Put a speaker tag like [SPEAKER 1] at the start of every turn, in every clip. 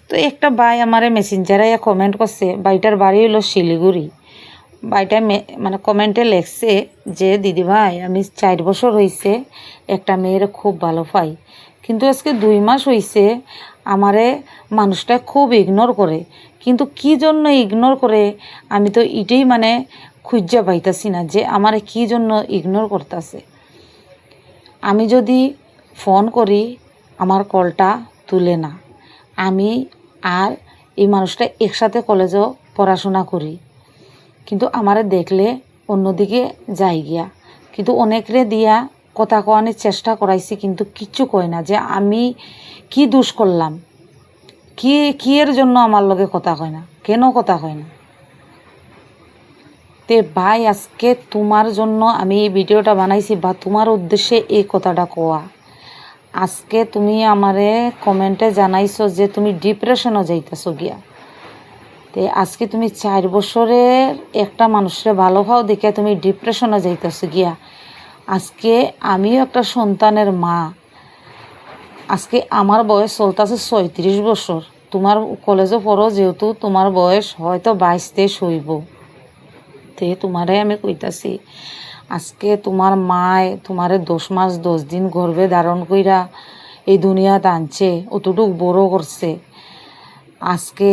[SPEAKER 1] তো একটা ভাই আমারে মেসেঞ্জারে কমেন্ট করছে, বাইটার বাড়ি হলো শিলিগুড়ি। বাইটা মানে কমেন্টে লেখছে যে দিদি ভাই আমি 4 বছর হয়েছে একটা মেয়ের খুব ভালো পাই, কিন্তু আজকে 2 মাস হয়েছে আমারে মানুষটা খুব ইগনোর করে। কিন্তু কি জন্য ইগনোর করে আমি তো এটাই মানে খুঁজা পাইতাছি না যে আমারে কি জন্য ইগনোর করতেছে। আমি যদি ফোন করি আমার কলটা তুলে না। আমি আর এই মানুষটা একসাথে কলেজেও পড়াশোনা করি, কিন্তু আমারে দেখলে অন্যদিকে যাই গিয়া। কিন্তু অনেকরে দিয়া কথা কোয়ানোর চেষ্টা করাইছি, কিন্তু কিচ্ছু কয় না যে আমি কি দোষ করলাম, কি এর জন্য আমার লগে কথা কয় না, কেন কথা কয় না। তে ভাই আজকে তোমার জন্য আমি এই ভিডিওটা বানাইছি, বা তোমার উদ্দেশ্যে এই কথাটা কোয়া। আজকে তুমি আমারে কমেন্টে জানাইছো যে তুমি ডিপ্রেশনও যাইতেছো গিয়া। তে আজকে তুমি 4 বছরের একটা মানুষের ভালো পাও দেখে তুমি ডিপ্রেশনে যাইতেছো গিয়া। আজকে আমিও একটা সন্তানের মা, আজকে আমার বয়স চলতেছে 36 বছর। তোমার কলেজে পড়ো যেহেতু তোমার বয়স হয়তো 22-23 হইব। তে তোমারে আমি কইতাছি আজকে তোমার মায় তোমারে 10 মাস 10 দিন গর্ভে ধারণ কইরা এই দুনিয়াত আনছে, অতটুক বড় করছে। আজকে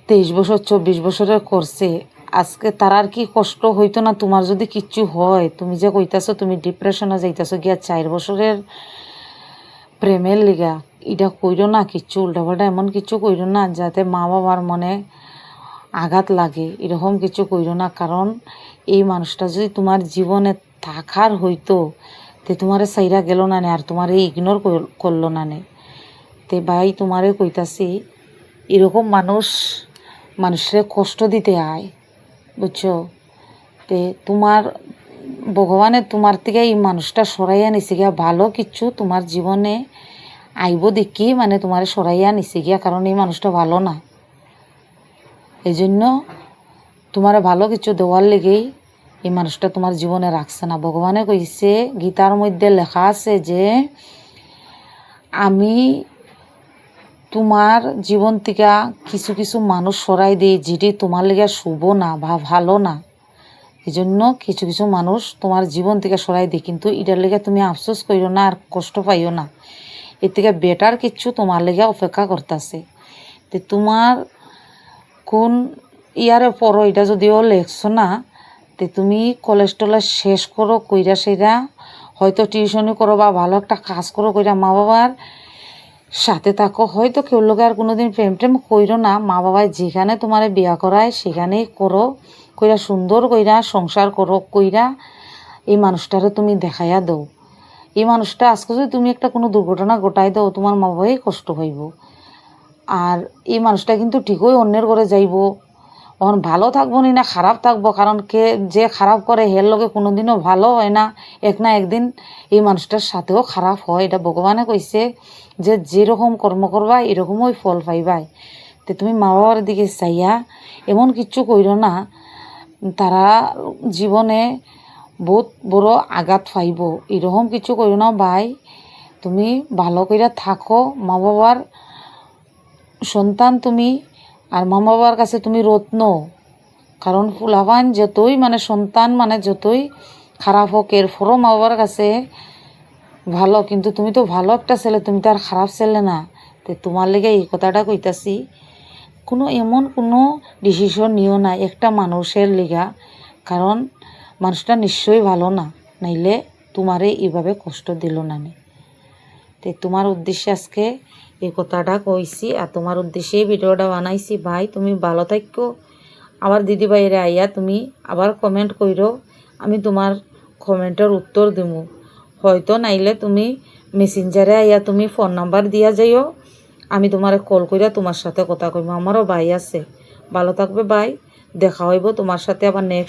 [SPEAKER 1] 23 বছর 24 বছরের করছে। আজকে তারার কি কষ্ট হইতো না তোমার যদি কিচ্ছু হয়? তুমি যে কইতাছো তুমি ডিপ্রেশনে যাইতাছো গিয়া 4 বছরের প্রেমের লিগা, এটা কইরো না। কিচ্ছু উল্টাপাল্টা এমন কিছু কইরো না যাতে মা বাবার মনে আঘাত লাগে, এরকম কিছু কইরো না। কারণ এই মানুষটা যদি তোমার জীবনে থাকার হইতো তে তোমারে সাইরা গেল না নে, আর তোমারে ইগনোর করলো না নে। তে ভাই তোমারে কইতাছি এরকম মানুষের কষ্ট দিতে আয়, বুঝছো? তে তোমার ভগবানে তোমার থেকে এই মানুষটা সরাইয়া নিছে গিয়া, ভালো কিছু তোমার জীবনে আইব দেখি মানে তোমার সরাইয়া নিছে গিয়া, কারণ এই মানুষটা ভালো না। এই জন্য তোমার ভালো কিছু দেওয়ার লেগেই এই মানুষটা তোমার জীবনে রাখছে না। ভগবানে কইছে, গীতার মধ্যে লেখা আছে যে আমি তোমার জীবন থেকে কিছু কিছু মানুষ সরাই দিই যেটি তোমার লেগে শুভ না বা ভালো না। এই জন্য কিছু কিছু মানুষ তোমার জীবন থেকে সরাই দিই, কিন্তু এটার লেগে তুমি আফসোস করিও না আর কষ্ট পাইও না। এর থেকে বেটার কিছু তোমার লেগে অপেক্ষা করতেছে। তো তোমার কোন ইয়ারে পড়ো এটা যদিও লেখছো না, তে তুমি কলেজ টলেজ শেষ করো কইরা সেরা হয়তো টিউশনি করো বা ভালো একটা কাজ করো কইরা মা বাবার সাথে থাকো। হয়তো কেউ লোক আর কোনোদিন প্রেম টেম কইরো না, মা বাবায় যেখানে তোমার বিয়া করায় সেখানেই করো কইরা, সুন্দর কইরা সংসার করো কইরা এই মানুষটারে তুমি দেখাইয়া দাও। এই মানুষটা আজকে যদি তুমি একটা কোনো দুর্ঘটনা ঘটাই দাও তোমার মা বাবাই কষ্ট হইব। আর এই মানুষটা কিন্তু ঠিকই অন্যের ঘরে যাইব, ওখান ভালো থাকবো না খারাপ থাকবো। কারণ যে খারাপ করে হের লগে কোনোদিনও ভালো হয় না, এক না একদিন এই মানুষটার সাথেও খারাপ হয়। এটা ভগবানে কইছে যে যেরকম কর্ম করবা এরকমই ফল পাইবাই। তো তুমি মা বাবার দিকে চাইয়া এমন কিচ্ছু কইরো না, তারা জীবনে বহুত বড় আঘাত পাইব, এরকম কিছু কইরো না ভাই। তুমি ভালো কইরা থাকো, মা বাবার সন্তান তুমি, আর মা বাবার কাছে তুমি রত্ন। কারণ ফুলাবান যতই মানে সন্তান মানে যতই খারাপ হোক এরপরও মা বাবার কাছে ভালো, কিন্তু তুমি তো ভালো একটা ছেলে, তুমি তো আর খারাপ ছেলে না। তো তোমার লেগে এই কথাটা কইতাছি, এমন কোনো ডিসিশন নিও না একটা মানুষের লেগা, কারণ মানুষটা নিশ্চয়ই ভালো না, নাইলে তোমারে এইভাবে কষ্ট দিল না নে। তো তোমার উদ্দেশ্যে আজকে এই কথাটা কইছি আর তোমার উদ্দেশ্যে ভিডিওটা বানাইছি। ভাই তুমি ভালো থাকো, আবার দিদি ভাইরে আইয়া তুমি আবার কমেন্ট কইরো, আমি তোমার কমেন্টের উত্তর দিব। হয়তো নাইলে তুমি মেসেঞ্জারে আইয়া তুমি ফোন নাম্বার দিয়া যাইও, আমি তোমার কল কইরা তোমার সাথে কথা কইব। আমারও ভাই আছে। ভালো থাকবে ভাই, দেখা হইব তোমার সাথে আবার নেক্সট